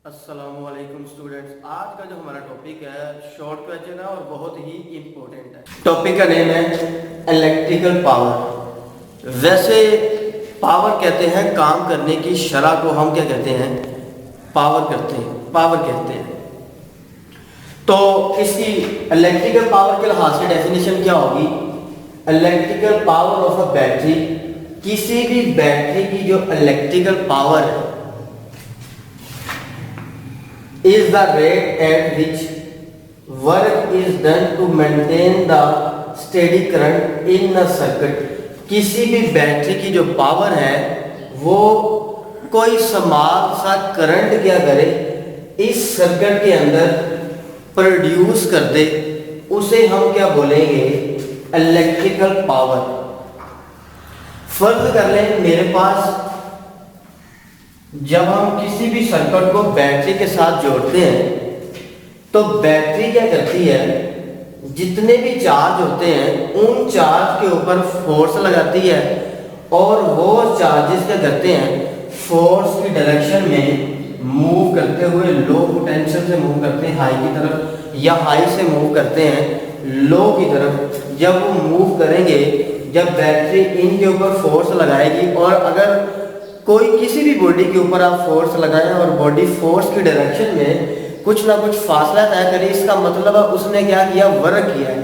अस्सलामुअलैकुम स्टूडेंट्स, आज का जो हमारा टॉपिक है शॉर्ट क्वेश्चन है और बहुत ही इम्पोर्टेंट है। टॉपिक का नेम है इलेक्ट्रिकल पावर। वैसे पावर कहते हैं काम करने की शरह को हम क्या कहते हैं, पावर कहते हैं। तो इसकी इलेक्ट्रिकल पावर के लिहाज से डेफिनेशन क्या होगी? Electrical power of a battery, किसी भी बैटरी की जो इलेक्ट्रिकल पावर है is the rate at which work is done to maintain the steady current in a circuit। किसी भी बैटरी की जो पावर है वो कोई समाल सा करंट क्या करे, इस सर्किट के अंदर प्रोड्यूस कर दे, उसे हम क्या बोलेंगे? Electrical power. फर्ज कर लें मेरे पास जब हम किसी भी सर्किट को बैटरी के साथ जोड़ते हैं तो बैटरी क्या करती है, जितने भी चार्ज होते हैं उन चार्ज के ऊपर फोर्स लगाती है और वो चार्जेस क्या करते हैं, फोर्स की डायरेक्शन में मूव करते हुए लो पोटेंशियल से मूव करते हैं हाई की तरफ, या हाई से मूव करते हैं लो की तरफ। जब वो मूव करेंगे, जब बैटरी इनके ऊपर फोर्स लगाएगी, और अगर कोई किसी भी बॉडी के ऊपर आप फोर्स लगाएं और बॉडी फोर्स की डायरेक्शन में कुछ ना कुछ फासला तय करे, इसका मतलब है उसने क्या किया, वर्क किया है।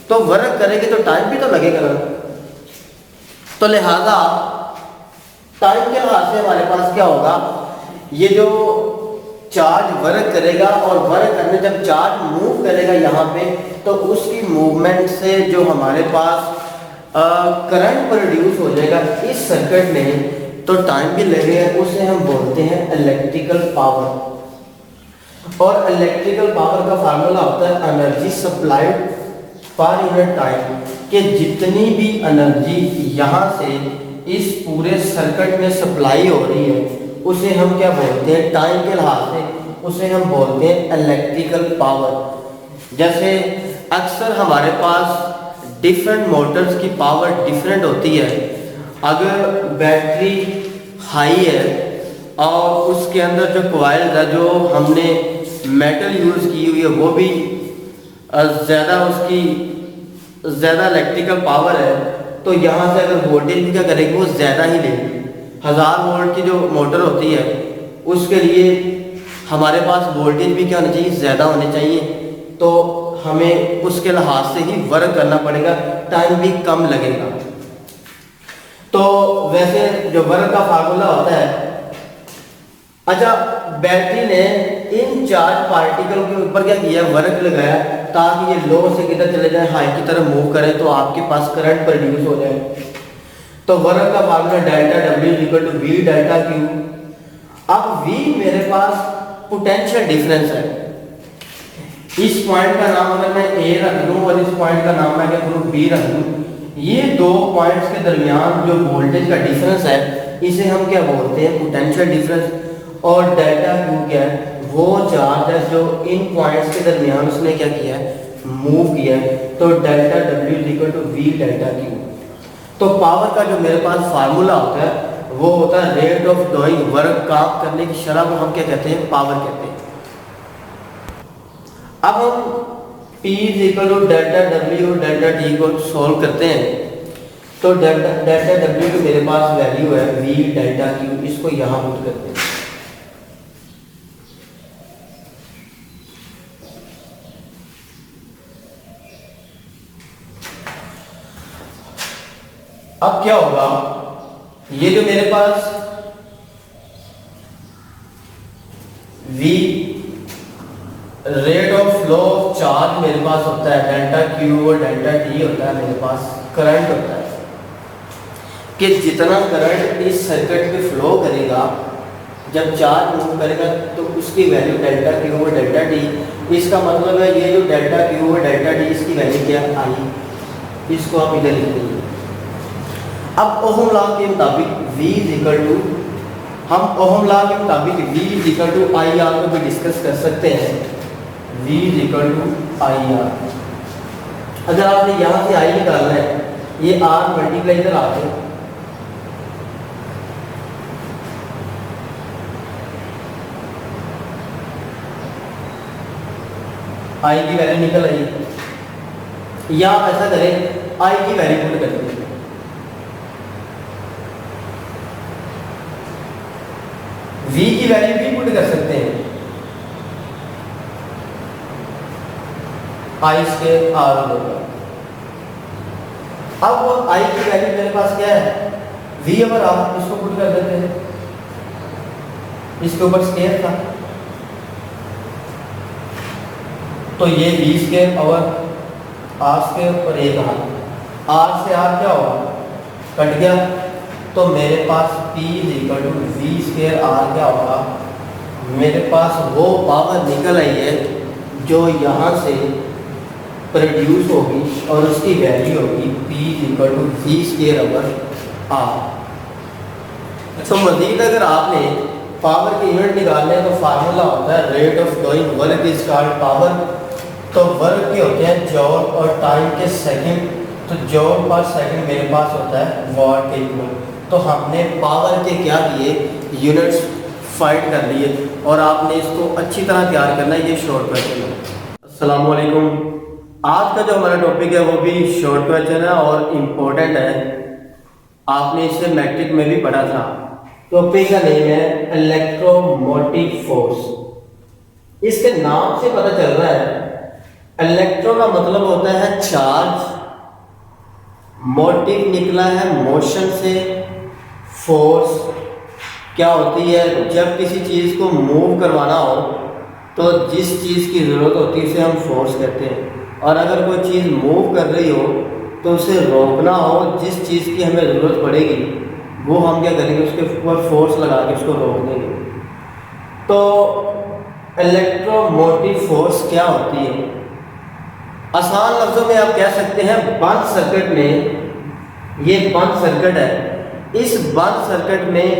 तो वर्क करेगी तो टाइम भी तो लगेगा ना, तो लिहाजा टाइम के लिहाज से हमारे पास क्या होगा, ये जो चार्ज वर्क करेगा और वर्क करने जब चार्ज मूव करेगा यहाँ पे, तो उसकी मूवमेंट से जो हमारे पास करंट प्रोड्यूस हो जाएगा इस सर्किट में, तो टाइम भी लगेगा, उसे हम बोलते हैं इलेक्ट्रिकल पावर। और इलेक्ट्रिकल पावर का फार्मूला होता है energy supplied per unit time, कि जितनी भी एनर्जी यहाँ से इस पूरे सर्किट में सप्लाई हो रही है उसे हम क्या बोलते हैं, टाइम के लिहाज से उसे हम बोलते हैं इलेक्ट्रिकल पावर। जैसे अक्सर हमारे पास डिफरेंट मोटर्स की पावर डिफरेंट होती है। अगर बैटरी हाई है और उसके अंदर जो कॉइल है जो हमने मेटल यूज़ की हुई है वो भी ज़्यादा इलेक्ट्रिकल पावर है, तो यहाँ से अगर वोल्टेज भी क्या करेगी, वो ज़्यादा ही लेगी। 1000 वोल्ट की जो मोटर होती है उसके लिए हमारे पास वोल्टेज भी क्या होना चाहिए, ज़्यादा होने चाहिए, तो हमें उसके लिहाज से ही वर्क करना पड़ेगा, टाइम भी कम लगेगा। तो वैसे जो वर्क का फार्मूला होता है, अच्छा बैटरी ने इन चार्ज पार्टिकल के ऊपर क्या किया, वर्क लगाया ताकि ये लो से किधर चले जाए, हाई की तरफ मूव करे, तो आपके पास करंट प्रोड्यूस हो जाए। तो वर्क का formula delta W equal to V delta Q. अब वी मेरे पास पोटेंशियल डिफरेंस है, इस पॉइंट का नाम अगर मैं ए रख दूं और इस पॉइंट का नाम मैं क्या करूं, बी रख दूं, ये दो पॉइंट्स के दरमियान जो वोल्टेज का डिफरेंस है इसे हम क्या बोलते हैं, पोटेंशियल डिफरेंस। और डेल्टा क्यू क्या है, वो चार्ज है जो इन पॉइंट्स के दरमियान उसने क्या किया है, मूव किया है। तो delta W equal to V delta Q. तो पावर का जो मेरे पास फार्मूला होता है वो होता है रेट ऑफ डूइंग वर्क, काम करने की शरह को हम क्या कहते हैं, पावर कहते हैं। अब हम P equal to delta W delta T को सोल्व करते हैं, तो डेल्टा डब्ल्यू की मेरे पास वैल्यू है वी डेल्टा क्यू, इसको यहाँ पुट करते हैं। अब क्या होगा, ये जो मेरे पास V rate of flow of charge मेरे पास होता है डेल्टा क्यू और डेल्टा टी होता है, मेरे पास करंट होता है कि जितना करंट इस सर्किट में फ्लो करेगा जब चार्ज मूव करेगा तो उसकी वैल्यू डेल्टा क्यू और डेल्टा टी। इसका मतलब है ये जो डेल्टा क्यू और डेल्टा टी इसकी वैल्यू क्या आई, इसको आप इधर लिख देंगे। अब ओहम लॉ के मुताबिक V इक्वल टू, हम ओहम लॉ के मुताबिक V equal to I R को भी डिस्कस कर सकते हैं। V equal to I R, अगर आपने यहाँ से आई निकालना है, ये आर मल्टीप्लाई इधर आते, आई की वैल्यू निकल आई। या आप ऐसा करें, आई की वैल्यू पुट कर दें, वी की वैल्यू भी पुट कर सकते हैं, आई स्क्वायर आर होगा। अब वो आई की वैल्यू मेरे पास क्या है, वी ओवर आर, इसको पुट कर देते हैं, इसके ऊपर स्क्वायर था तो ये V square over R square और एक आर से आर क्या होगा, कट गया, तो मेरे पास P equal to V square R क्या होगा, मेरे पास वो पावर निकल आई है जो यहाँ से प्रोड्यूस होगी और उसकी वैल्यू होगी P equal to V square over R. तो मज़ीद अगर आपने पावर की यूनिट निकालने तो फार्मूला होता है rate of going work is called power. तो वर्क के होते हैं जॉल और टाइम के सेकंड, तो जॉल पर सेकंड मेरे पास होता है वाट के इक्वल। तो हमने पावर के क्या किए, यूनिट्स फाइंड कर लिए और आपने इसको अच्छी तरह तैयार करना है, ये शॉर्ट क्वेश्चन है। अस्सलाम वालेकुम, आज का जो हमारा टॉपिक है वो भी शॉर्ट क्वेश्चन है और इम्पोर्टेंट है, आपने इसे मैट्रिक में भी पढ़ा था। टॉपिक का नेम है इलेक्ट्रोमोटिव फोर्स। इसके नाम से पता चल रहा है इलेक्ट्रो का मतलब होता है चार्ज, मोटिव निकला है मोशन से, फोर्स क्या होती है, जब किसी चीज़ को मूव करवाना हो तो जिस चीज़ की ज़रूरत होती है उसे हम फोर्स कहते हैं, और अगर कोई चीज़ मूव कर रही हो तो उसे रोकना हो, जिस चीज़ की हमें ज़रूरत पड़ेगी वो हम क्या करेंगे, उसके ऊपर फोर्स लगा के उसको रोक देंगे। तो इलेक्ट्रोमोटिव फोर्स क्या होती है, आसान लफ्ज़ों में आप कह सकते हैं बंद सर्किट में, ये बंद सर्किट है, इस बंद सर्किट में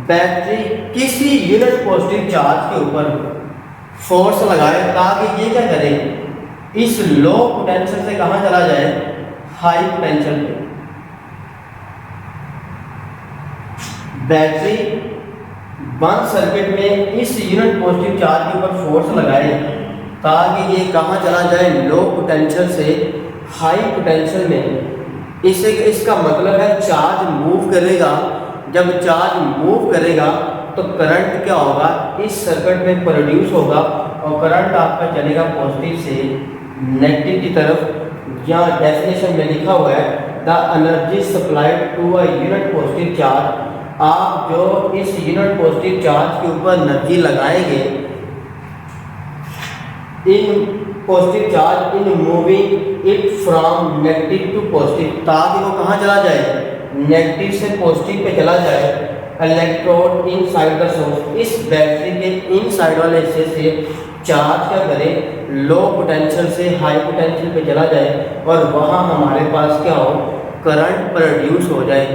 बैटरी किसी यूनिट पॉजिटिव चार्ज के ऊपर फोर्स लगाए ताकि ये क्या करे, इस लो पोटेंशियल से कहाँ चला जाए, हाई पोटेंशियल पे। बैटरी बंद सर्किट में इस यूनिट पॉजिटिव चार्ज के ऊपर फोर्स लगाए ताकि ये कहाँ चला जाए, लो पोटेंशियल से हाई पोटेंशियल में। इसे इसका मतलब है चार्ज मूव करेगा, जब चार्ज मूव करेगा तो करंट क्या होगा, इस सर्किट में प्रोड्यूस होगा और करंट आपका चलेगा पॉजिटिव से नेगेटिव की तरफ। यहाँ डेफिनेशन में लिखा हुआ है the energy supplied to a unit positive charge, आप जो इस यूनिट पॉजिटिव चार्ज के ऊपर एनर्जी लगाएंगे, इन positive charge in moving it from negative to positive, ताकि वो कहाँ चला जाए, नेगेटिव से पॉजिटिव पे चला जाए। इलेक्ट्रोड इनसाइड द सोर्स, इस बैटरी के इनसाइड वाले हिस्से से चार्ज क्या करे, लो पोटेंशियल से हाई पोटेंशियल पे चला जाए और वहाँ हमारे पास क्या हो, करंट प्रोड्यूस हो जाए।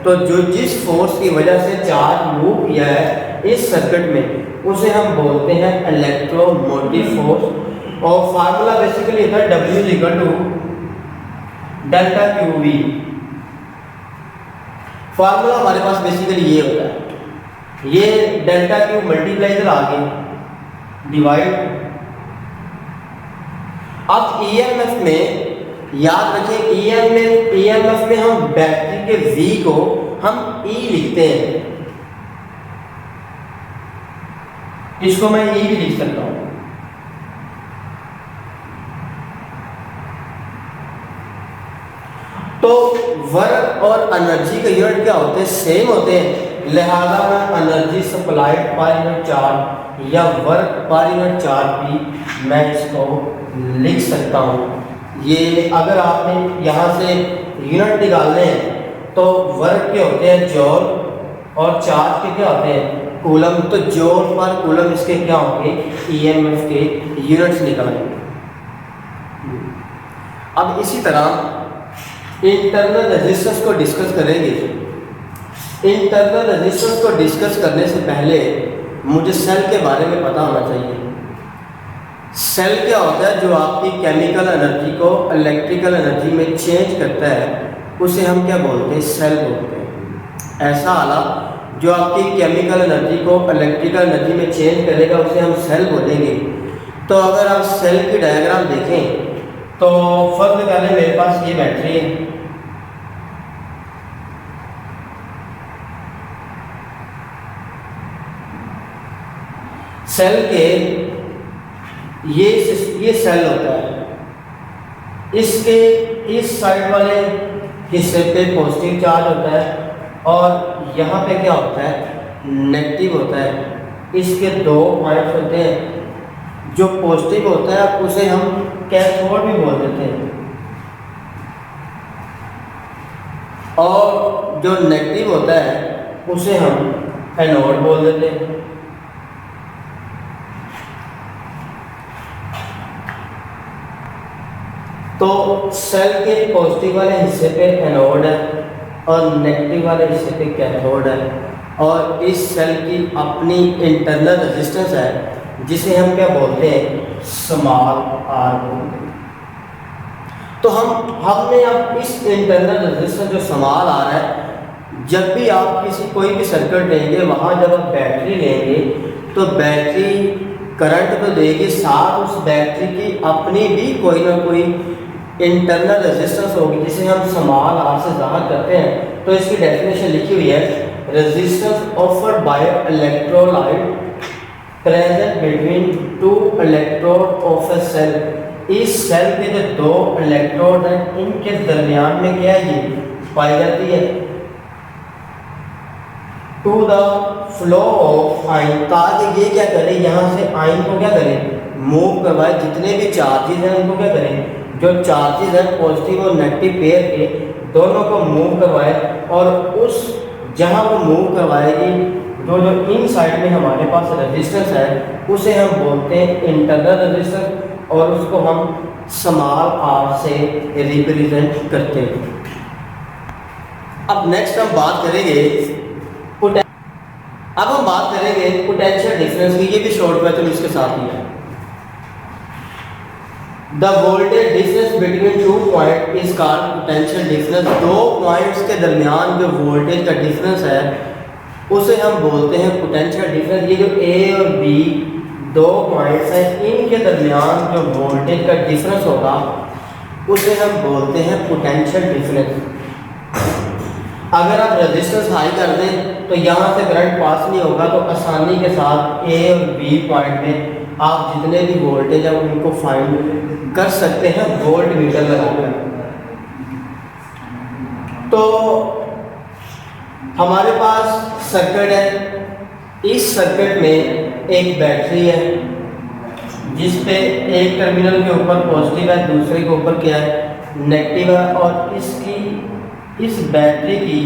तो जो जिस फोर्स की वजह से चार्ज मूव किया है इस सर्किट में उसे हम बोलते हैं इलेक्ट्रोमोटिव फोर्स। और फार्मूला बेसिकली था W equal to delta Q V. Formula हमारे पास बेसिकली ये होता है, ये डेल्टा क्यू मल्टीप्लाई इधर आगे डिवाइड। अब ईएमएफ में याद रखें, ईएमएफ में हम बैटरी के V को हम E लिखते हैं, इसको मैं E भी लिख सकता हूं। तो वर्क और एनर्जी का यूनिट क्या होते हैं, सेम होते हैं, लिहाजा मैं energy supplied per unit charge या वर्क पर यूनिट चार्ज भी मैं इसको लिख सकता हूँ। ये अगर आपने यहाँ से यूनिट निकालने हैं तो वर्क के होते हैं जॉल और चार्ज के क्या होते हैं, कूलम। तो जॉल पर कूलम इसके क्या होंगे, ईएमएफ के यूनिट्स निकालेंगे। अब इसी तरह इंटरनल रेजिस्टेंस को डिस्कस करेंगे। इंटरनल रेजिस्टेंस को डिस्कस करने से पहले मुझे सेल के बारे में पता होना चाहिए। सेल क्या होता है, जो आपकी केमिकल एनर्जी को इलेक्ट्रिकल एनर्जी में चेंज करता है उसे हम क्या बोलते हैं, सेल बोलते हैं। ऐसा आला जो आपकी केमिकल एनर्जी को इलेक्ट्रिकल एनर्जी में चेंज करेगा उसे हम सेल बोलेंगे। तो अगर आप सेल की डायग्राम देखें तो फर्ज कर लें मेरे पास ये बैटरी है, सेल के ये सेल होता है, इसके इस साइड वाले हिस्से पे पॉजिटिव चार्ज होता है और यहाँ पे क्या होता है, नेगेटिव होता है। इसके दो पॉइंट्स होते हैं, जो पॉजिटिव होता है उसे हम कैथोड भी बोल देते हैं और जो नेगेटिव होता है उसे हम एनोड बोल देते हैं। तो सेल के पॉजिटिव वाले हिस्से पे एनोड है और नेगेटिव वाले हिस्से पे कैथोड है और इस सेल की अपनी इंटरनल रेजिस्टेंस है जिसे हम क्या बोलते हैं, स्मॉल आर बोलते हैं। तो हमने अब इस इंटरनल रेजिस्टेंस जो स्मॉल आर है, जब भी आप कोई भी सर्किट लेंगे वहाँ जब आप बैटरी लेंगे तो बैटरी करंट तो देगी, साथ उस बैटरी की अपनी भी कोई ना कोई इंटरनल रेजिस्टेंस होगी जिसे हम स्मॉल आर से ज़ाहिर करते हैं। तो इसकी डेफिनेशन लिखी हुई है, resistance offered by electrolyte present between two electrode of a cell. इस सेल के जो दो इलेक्ट्रोड हैं इनके दरमियान में क्या है, ये पाई जाती है to the flow of ion, ताकि ये क्या करें, यहाँ से आयन को क्या करें, मूव करवाए। जितने भी चार्जेस हैं उनको क्या करें, जो चार्जेस हैं पॉजिटिव और नेगेटिव पेयर के, दोनों को मूव करवाए और उस जहाँ वो मूव करवाएगी जो इन साइड में हमारे पास रेजिस्टेंस है उसे हम बोलते हैं इंटरनल रेजिस्टेंस और उसको हम स्मॉल आर से रिप्रेजेंट करते हैं। अब नेक्स्ट हम बात करेंगे पोटेंशियल डिफरेंस की। ये भी शॉर्ट मेथड इसके साथ ही है। The voltage difference between two point is called potential difference. दो पॉइंट्स के दरमियान जो वोल्टेज का डिफरेंस है उसे हम बोलते हैं पोटेंशियल डिफरेंस। ये जो ए और बी दो पॉइंट्स हैं, इनके दरमियान जो वोल्टेज का डिफरेंस होगा उसे हम बोलते हैं पोटेंशियल डिफरेंस। अगर आप रेजिस्टेंस हाई कर दें तो यहाँ से करंट पास नहीं होगा, तो आसानी के साथ ए और बी पॉइंट में आप जितने भी वोल्टेज हैं उनको फाइंड कर सकते हैं वोल्ट मीटर लगाकर। तो हमारे पास सर्किट है, इस सर्किट में एक बैटरी है जिस पे एक टर्मिनल के ऊपर पॉजिटिव है, दूसरे के ऊपर क्या है, नेगेटिव है और इस बैटरी की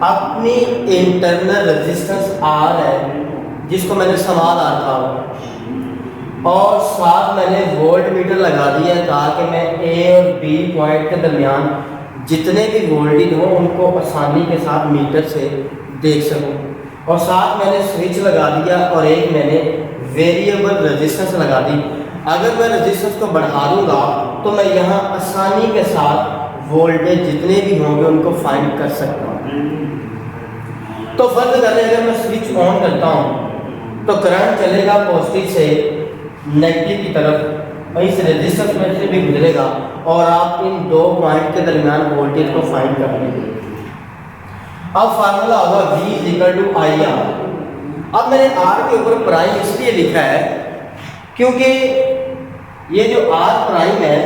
अपनी इंटरनल रेजिस्टेंस आर है जिसको मैंने स्मॉल आर कहा और साथ मैंने वोल्ट मीटर लगा दिया ताकि मैं ए और बी पॉइंट के दरमियान जितने भी वोल्टेज हो उनको आसानी के साथ मीटर से देख सकूं। और साथ मैंने स्विच लगा दिया और एक मैंने वेरिएबल रेजिस्टेंस लगा दी। अगर मैं रेजिस्टेंस को बढ़ा दूंगा तो मैं यहाँ आसानी के साथ वोल्टेज जितने भी होंगे उनको फाइंड कर सकता हूँ। तो फर्ज कर लें अगर मैं स्विच ऑन करता हूँ तो करंट चलेगा पॉजिटिव से नेगेटिव की तरफ और इस रेजिस्टेंस में से भी गुजरेगा और आप इन दो पॉइंट के दरमियान वोल्टेज को फाइंड कर लेंगे। अब फार्मूला होगा V = IR। अब मैंने R के ऊपर प्राइम इसलिए लिखा है क्योंकि ये जो R प्राइम है,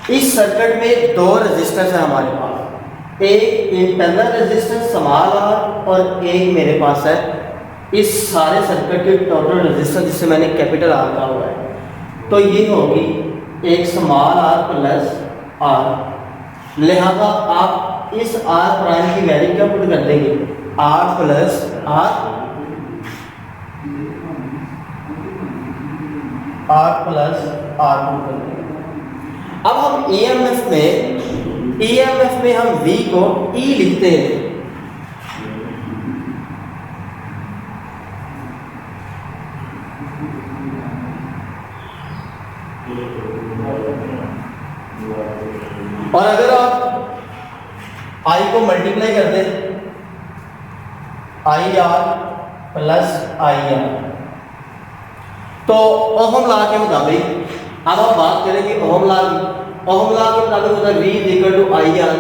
इस सर्किट में दो रेजिस्टेंस है हमारे पास, एक इंटरनल रेजिस्टेंस स्मॉल r और एक मेरे पास है इस सारे सर्किट की टोटल रेजिस्टेंस जिसे मैंने कैपिटल R कहा हुआ है। तो ये होगी एक स्मॉल r प्लस r। लिहाजा आप इस r प्राइम की वैल्यू क्या पुट कर देंगे, r plus r plus r put कर देंगे। अब हम EMF में हम V को E लिखते हैं। और अगर आप I को मल्टीप्लाई कर दें, IR प्लस IR, तो ओहम लॉ के मुताबिक अब हम बात करेंगे ओहम लॉ की। ओहम लॉ के मुताबिक होता है V is equal to I R,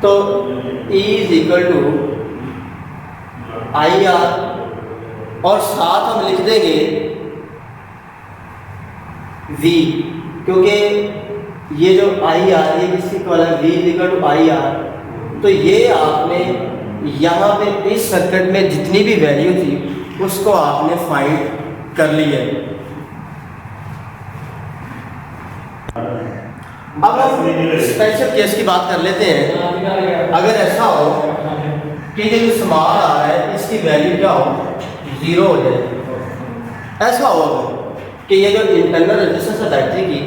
तो E is equal to I R, और साथ हम लिख देंगे V, क्योंकि ये जो आई आर ये किसकी इक्वल है, V is equal to I R. तो ये आपने यहाँ पे इस सर्किट में जितनी भी वैल्यू थी उसको आपने फाइंड कर ली है। अब हम स्पेशल केस की बात कर लेते हैं। अगर ऐसा हो कि ये जो स्मॉल आ रहा है इसकी वैल्यू क्या हो, 0 हो जाए। ऐसा हो कि ये जो इंटरनल रेजिस्टेंस है बैटरी की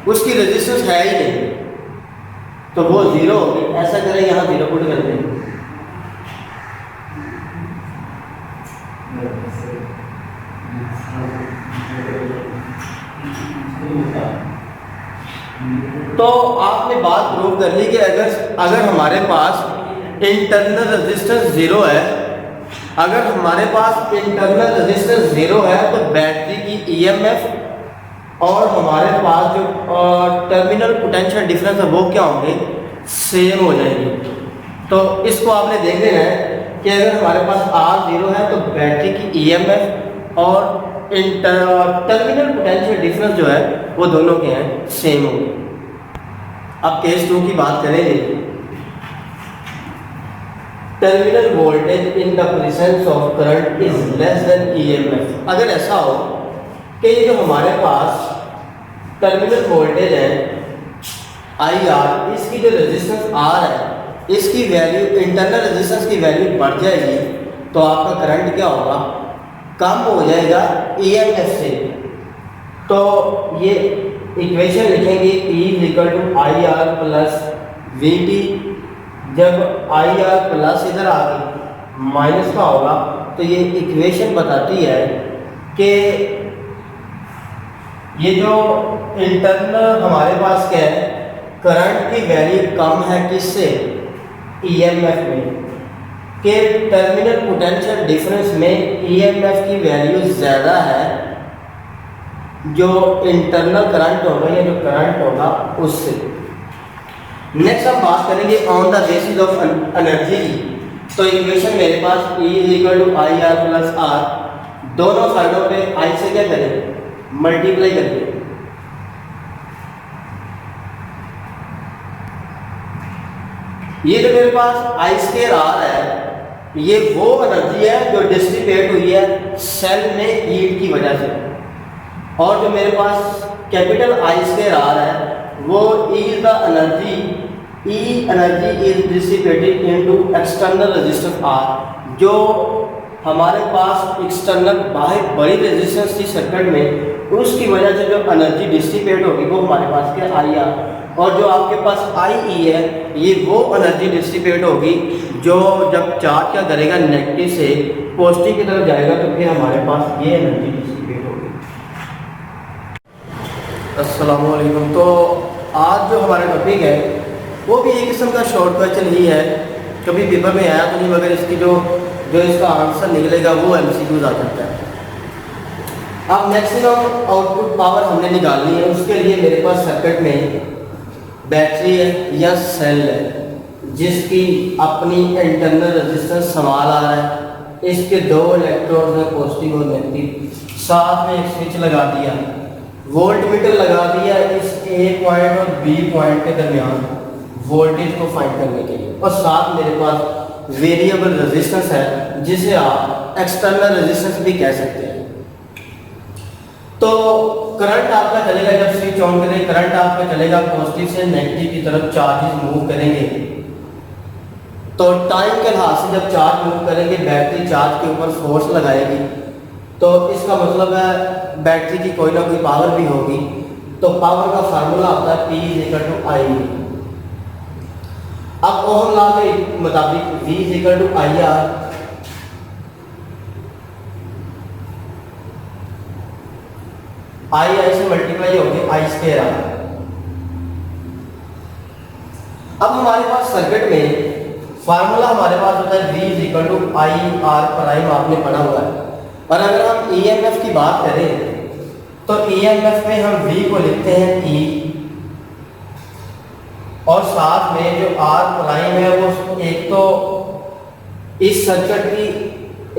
उसकी रेजिस्टेंस है ही नहीं, तो वो 0 होगी। ऐसा करें, यहाँ 0 पुट कर दें, तो आपने बात प्रूव कर ली कि अगर हमारे पास इंटरनल रेजिस्टेंस 0 है, अगर हमारे पास इंटरनल रेजिस्टेंस 0 है तो बैटरी की ईएमएफ और हमारे पास जो टर्मिनल पोटेंशियल डिफरेंस है वो क्या होंगे, सेम हो जाएंगे। तो इसको आपने देख लेना है कि अगर हमारे पास R0 है तो बैटरी की ईएमएफ और टर्मिनल पोटेंशियल डिफरेंस जो है वो दोनों के हैं सेम होंगे। अब केस 2 की बात करेंगे। Terminal voltage in the presence of current is less than EMF. अगर ऐसा हो कि ये जो हमारे पास टर्मिनल वोल्टेज है आई आर, इसकी जो रेजिस्टेंस आर है इसकी वैल्यू, इंटरनल रेजिस्टेंस की वैल्यू बढ़ जाएगी तो आपका करंट क्या होगा, कम हो जाएगा ईएमएफ से। तो ये इक्वेशन लिखेंगे E is equal to I R plus V T. जब आई आर प्लस इधर आ गई माइनस का होगा तो ये इक्वेशन बताती है कि ये जो इंटरनल हमारे पास क्या है, करंट की वैल्यू कम है किससे, ईएमएफ में, कि टर्मिनल पोटेंशियल डिफरेंस में ईएमएफ की वैल्यू ज़्यादा है जो इंटरनल करंट होगा या जो करंट होगा उससे। नेक्स्ट हम बात करेंगे on the basis of energy की। तो इक्वेशन मेरे पास E is equal to I R plus R, दोनों साइडों पे I से क्या करें, मल्टीप्लाई करें। ये जो मेरे पास I स्क्वायर आर है ये वो एनर्जी है जो डिस्ट्रीब्यूट हुई है सेल में हीट की वजह से, और जो मेरे पास कैपिटल I स्क्वायर आर है वो is the energy, E energy is dissipated into external resistance R। जो हमारे पास एक्सटर्नल बाहर बड़ी रेजिस्टेंस थी सर्किट में उसकी वजह से जो एनर्जी डिसिपेट होगी वो हमारे पास क्या आई आर, और जो आपके पास आई ई है ये वो एनर्जी डिसिपेट होगी जो जब चार्ज क्या करेगा नेगेटिव से पॉजिटिव की तरफ जाएगा तो फिर हमारे पास ये एनर्जी डिसिपेट होगी। अस्सलाम वालेकुम। तो आज जो हमारा टॉपिक है वो भी एक किस्म का शॉर्ट क्वेश्चन ही है, कभी पेपर में आया तो नहीं, मगर इसकी जो इसका आंसर निकलेगा वो एमसीक्यूज आ सकता है। अब मैक्सिमम आउटपुट पावर हमने निकालनी है, उसके लिए मेरे पास सर्किट में बैटरी है या सेल है जिसकी अपनी इंटरनल रेजिस्टेंस सवाल आ रहा है, इसके दो इलेक्ट्रोड हैं पॉजिटिव और नेगेटिव, साथ में एक स्विच लगा दिया, वोल्ट मीटर लगा दिया इस ए पॉइंट और बी पॉइंट के दरमियान वोल्टेज को फाइंड करने के लिए, और साथ मेरे पास वेरिएबल रेजिस्टेंस है जिसे आप एक्सटर्नल रेजिस्टेंस भी कह सकते हैं। तो करंट आपका चलेगा, जब स्विच ऑन करें करंट आपका चलेगा पॉजिटिव से नेगेटिव की तरफ, चार्जेस मूव करेंगे। तो टाइम के लिहाज से जब चार्ज मूव करेंगे बैटरी चार्ज के ऊपर फोर्स लगाएगी, तो इसका मतलब है बैटरी की कोई ना कोई पावर भी होगी। तो पावर का फार्मूला होता है P is equal to I. अब ओहम लॉ के मुताबिक V is equal to I R, I से मल्टीप्लाई होगी I स्क्वायर आर। अब हमारे पास सर्किट में फार्मूला हमारे पास होता है V is equal to I R prime, आपने पढ़ा हुआ है। और अगर हम ईएमएफ की बात करें तो ईएमएफ में हम वी को लिखते हैं ई, और साथ में जो आर प्राइम है वो एक तो इस सर्किट की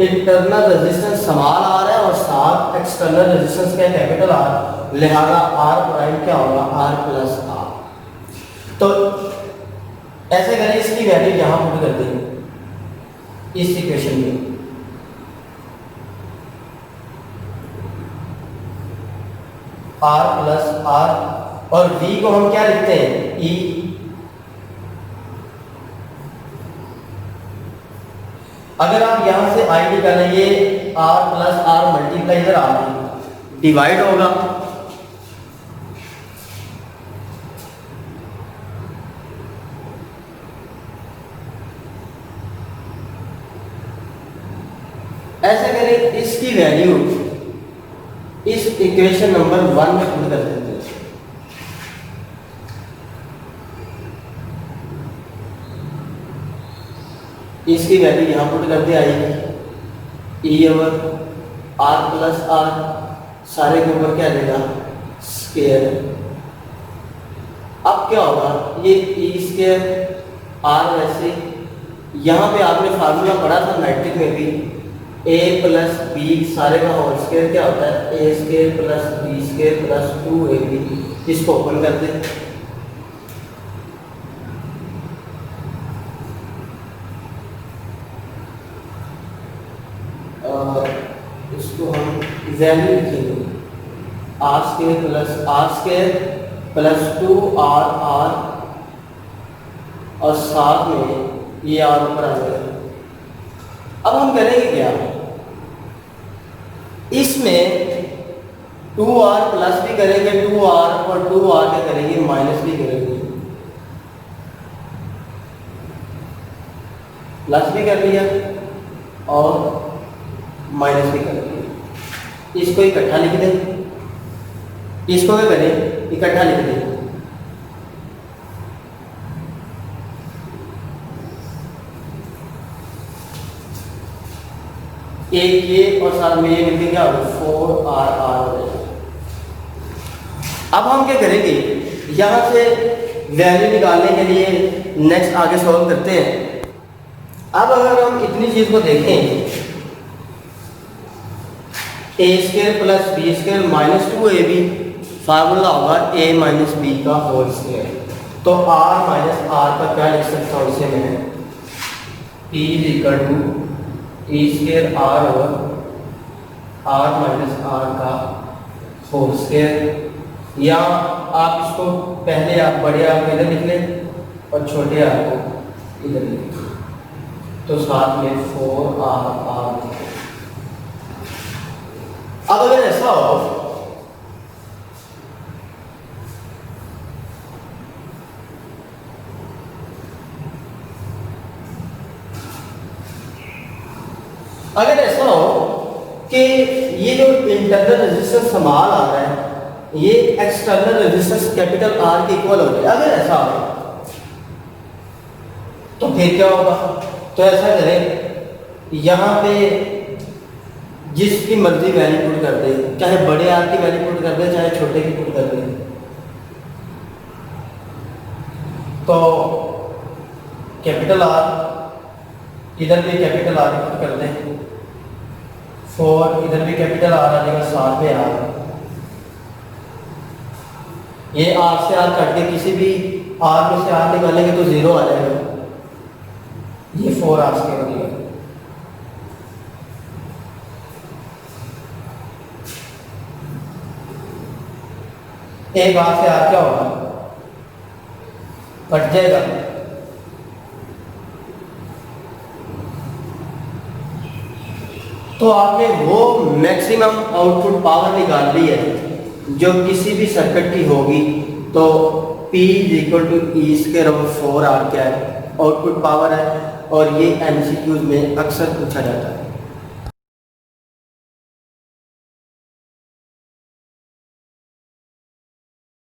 इंटरनल रेजिस्टेंस स्मॉल आर है और साथ एक्सटर्नल रेजिस्टेंस क्या कैपिटल आर, लिहाजा आर प्राइम क्या होगा आर प्लस आर। तो ऐसे करें, इसकी वैल्यू यहां पुट कर देंगे इस इक्वेशन में। आर प्लस आर और v को हम क्या लिखते हैं ई। अगर आप यहां से आई निकालें, ये आर प्लस आर मल्टीप्लाई इधर आ डिवाइड होगा, ऐसे करें इसकी वैल्यू इस इक्वेशन नंबर 1 में पुट कर देते हैं। इसकी वैल्यू यहां पुट करते आएगी E over R plus R, सारे के ऊपर क्या देगा स्क्वायर। अब क्या होगा, ये ई स्क्वायर आर, वैसे यहां पे आपने फार्मूला पढ़ा था मैट्रिक में भी, ए प्लस बी सारे का होल स्क्वायर क्या होता है a square plus b square plus 2ab। इसको ओपन कर दें, इसको हम वैल्यू लिखेंगे are square plus 2r r, और साथ में ये आर ऊपर आ जाएगा। अब हम करेंगे क्या, इसमें 2r प्लस भी करेंगे 2r और 2r क्या करेंगे माइनस भी करेंगे, प्लस भी कर लिया और माइनस भी कर लिया। इसको इकट्ठा लिख दें, इसको क्या करें इकट्ठा लिख दें। एक ये और साथ में ये मिलके क्या होगा 4r r हो जाएगा। अब हम क्या करेंगे, यहां से वैल्यू निकालने के लिए नेक्स्ट आगे सॉल्व करते हैं। अब अगर हम इतनी चीज को देखें, a square plus b square minus 2ab, formula होगा a माइनस बी का होल स्क्वायर। तो r माइनस r का क्या लिख सकता हूँ इसे मैं, p is equal to e square r over r minus r का होल स्क्वायर। या आप इसको पहले आप बड़े आर को इधर लिख लें और छोटे आर को इधर लिख लें, तो साथ में 4r। अब अगर ऐसा हो, अगर ऐसा हो कि ये जो इंटरनल रेजिस्टेंस स्मॉल आ रहा है ये एक्सटर्नल रेजिस्टेंस कैपिटल आर के इक्वल हो जाए, अगर ऐसा हो तो फिर क्या होगा। तो ऐसा करें, यहां पे जिसकी मर्जी वैल्यू पुट कर दे, चाहे बड़े आर की वैल्यू पुट कर दे चाहे छोटे की पुट कर दे, तो कैपिटल आर इधर भी कैपिटल आर पुट कर दें, 4 इधर भी कैपिटल आर आ जाएगा, साथ में आर। ये आर से आर काट के किसी भी आर में से आर निकालेंगे तो 0 आ जाएगा, ये 4r स्क्वायर हो गया। एक आर से आर क्या होगा कट जाएगा, तो आपने वो मैक्सिमम आउटपुट पावर निकाल ली है जो किसी भी सर्किट की होगी। तो P equal to E square over 4r क्या है आउटपुट पावर है, और ये MCQs में अक्सर पूछा जाता है।